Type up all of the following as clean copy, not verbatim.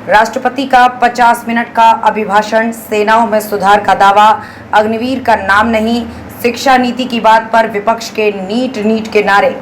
राष्ट्रपति का 50 मिनट का अभिभाषण, सेनाओं में सुधार का दावा, अग्निवीर का नाम नहीं, शिक्षा नीति की बात पर विपक्ष के नीट के नारे।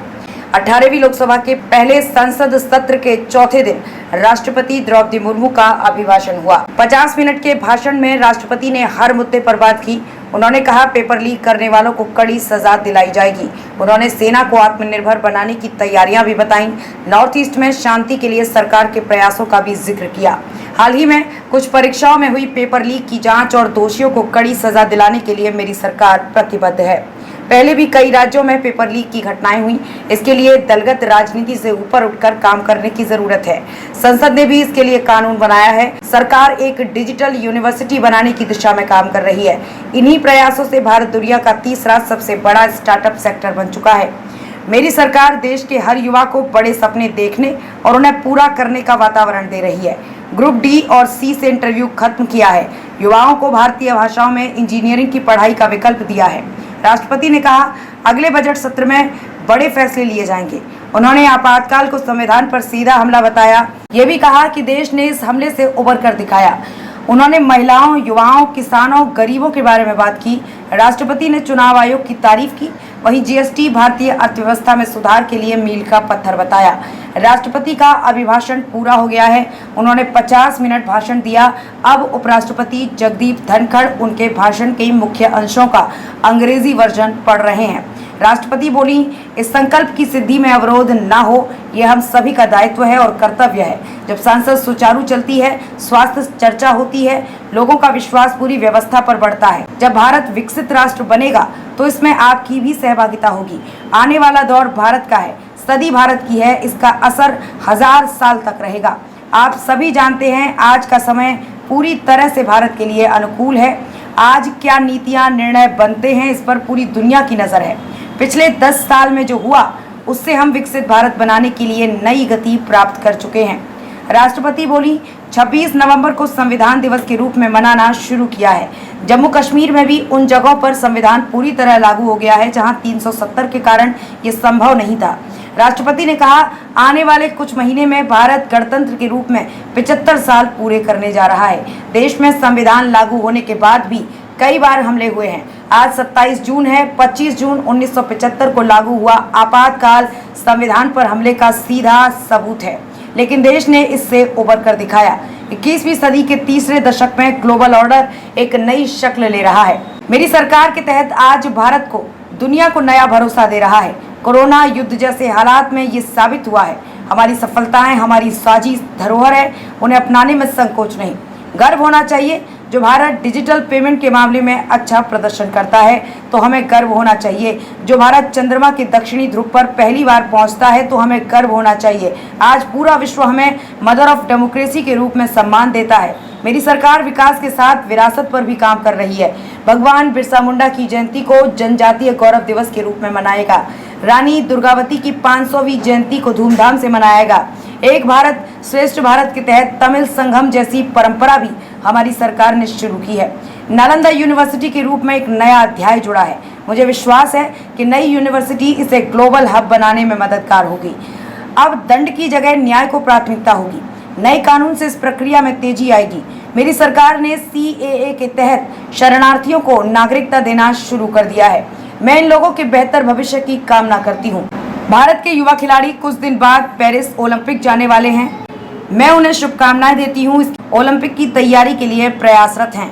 18वीं लोकसभा के पहले संसद सत्र के चौथे दिन राष्ट्रपति द्रौपदी मुर्मू का अभिभाषण हुआ। 50 मिनट के भाषण में राष्ट्रपति ने हर मुद्दे पर बात की। उन्होंने कहा, पेपर लीक करने वालों को कड़ी सजा दिलाई जाएगी। उन्होंने सेना को आत्मनिर्भर बनाने की तैयारियां भी बताईं। नॉर्थ ईस्ट में शांति के लिए सरकार के प्रयासों का भी जिक्र किया। हाल ही में कुछ परीक्षाओं में हुई पेपर लीक की जांच और दोषियों को कड़ी सजा दिलाने के लिए मेरी सरकार प्रतिबद्ध है। पहले भी कई राज्यों में पेपर लीक की घटनाएं हुई। इसके लिए दलगत राजनीति से ऊपर उठकर काम करने की जरूरत है। संसद ने भी इसके लिए कानून बनाया है। सरकार एक डिजिटल यूनिवर्सिटी बनाने की दिशा में काम कर रही है। इन्हीं प्रयासों से भारत दुनिया का तीसरा सबसे बड़ा स्टार्टअप सेक्टर बन चुका है। मेरी सरकार देश के हर युवा को बड़े सपने देखने और उन्हें पूरा करने का वातावरण दे रही है। ग्रुप डी और सी से इंटरव्यू खत्म किया है। युवाओं को भारतीय भाषाओं में इंजीनियरिंग की पढ़ाई का विकल्प दिया है। राष्ट्रपति ने कहा, अगले बजट सत्र में बड़े फैसले लिए जाएंगे। उन्होंने आपातकाल को संविधान पर सीधा हमला बताया। ये भी कहा कि देश ने इस हमले से उबर कर दिखाया। उन्होंने महिलाओं, युवाओं, किसानों, गरीबों के बारे में बात की। राष्ट्रपति ने चुनाव आयोग की तारीफ की। वहीं जीएसटी भारतीय अर्थव्यवस्था में सुधार के लिए मील का पत्थर बताया। राष्ट्रपति का अभिभाषण पूरा हो गया है। उन्होंने 50 मिनट भाषण दिया। अब उपराष्ट्रपति जगदीप धनखड़ उनके भाषण के मुख्य अंशों का अंग्रेजी वर्जन पढ़ रहे हैं। राष्ट्रपति बोली, इस संकल्प की सिद्धि में अवरोध न हो, यह हम सभी का दायित्व है और कर्तव्य है। जब संसद सुचारू चलती है, स्वास्थ्य चर्चा होती है, लोगों का विश्वास पूरी व्यवस्था पर बढ़ता है। जब भारत विकसित राष्ट्र बनेगा तो इसमें आपकी भी सहभागिता होगी। आने वाला दौर भारत का है, सदी भारत की है। इसका असर 1000 साल तक रहेगा। आप सभी जानते हैं, आज का समय पूरी तरह से भारत के लिए अनुकूल है। आज क्या नीतियां, निर्णय बनते हैं, इस पर पूरी दुनिया की नजर है। पिछले 10 साल में जो हुआ, उससे हम विकसित भारत बनाने के लिए नई गति प्राप्त कर चुके हैं। राष्ट्रपति बोली, 26 नवंबर को संविधान दिवस के रूप में मनाना शुरू किया है। जम्मू कश्मीर में भी उन जगहों पर संविधान पूरी तरह लागू हो गया है जहां 370 के कारण ये संभव नहीं था। राष्ट्रपति ने कहा, आने वाले कुछ महीने में भारत गणतंत्र के रूप में 75 साल पूरे करने जा रहा है। देश में संविधान लागू होने के बाद भी कई बार हमले हुए हैं। आज 27 जून है। 25 जून 1975 को लागू हुआ आपातकाल संविधान पर हमले का सीधा सबूत है, लेकिन देश ने इससे उबर कर दिखाया। 21वीं सदी के तीसरे दशक में ग्लोबल ऑर्डर एक नई शक्ल ले रहा है। मेरी सरकार के तहत आज भारत को दुनिया को नया भरोसा दे रहा है। कोरोना युद्ध जैसे हालात में ये साबित हुआ है, हमारी सफलताएं हमारी साझी धरोहर है, उन्हें अपनाने में संकोच नहीं। गर्व होना चाहिए। जो भारत डिजिटल पेमेंट के मामले में अच्छा प्रदर्शन करता है तो हमें गर्व होना चाहिए। जो भारत चंद्रमा के दक्षिणी ध्रुव पर पहली बार पहुंचता है तो हमें गर्व होना चाहिए। आज पूरा विश्व हमें मदर ऑफ डेमोक्रेसी के रूप में सम्मान देता है। मेरी सरकार विकास के साथ विरासत पर भी काम कर रही है। भगवान बिरसा मुंडा की जयंती को जनजातीय गौरव दिवस के रूप में मनाएगा। रानी दुर्गावती की 500वीं जयंती को धूमधाम से मनाएगा। एक भारत श्रेष्ठ भारत के तहत तमिल संगम जैसी परंपरा भी हमारी सरकार ने शुरू की है। नालंदा यूनिवर्सिटी के रूप में एक नया अध्याय जुड़ा है। मुझे विश्वास है कि नई यूनिवर्सिटी इसे ग्लोबल हब बनाने में मददगार होगी। अब दंड की जगह न्याय को प्राथमिकता होगी। नए कानून से इस प्रक्रिया में तेजी आएगी। मेरी सरकार ने CAA के तहत शरणार्थियों को नागरिकता देना शुरू कर दिया है। मैं इन लोगों के बेहतर भविष्य की कामना करती हूँ। भारत के युवा खिलाड़ी कुछ दिन बाद पेरिस ओलंपिक जाने वाले हैं। मैं उन्हें शुभकामनाएं देती हूँ। ओलंपिक की तैयारी के लिए प्रयासरत हैं।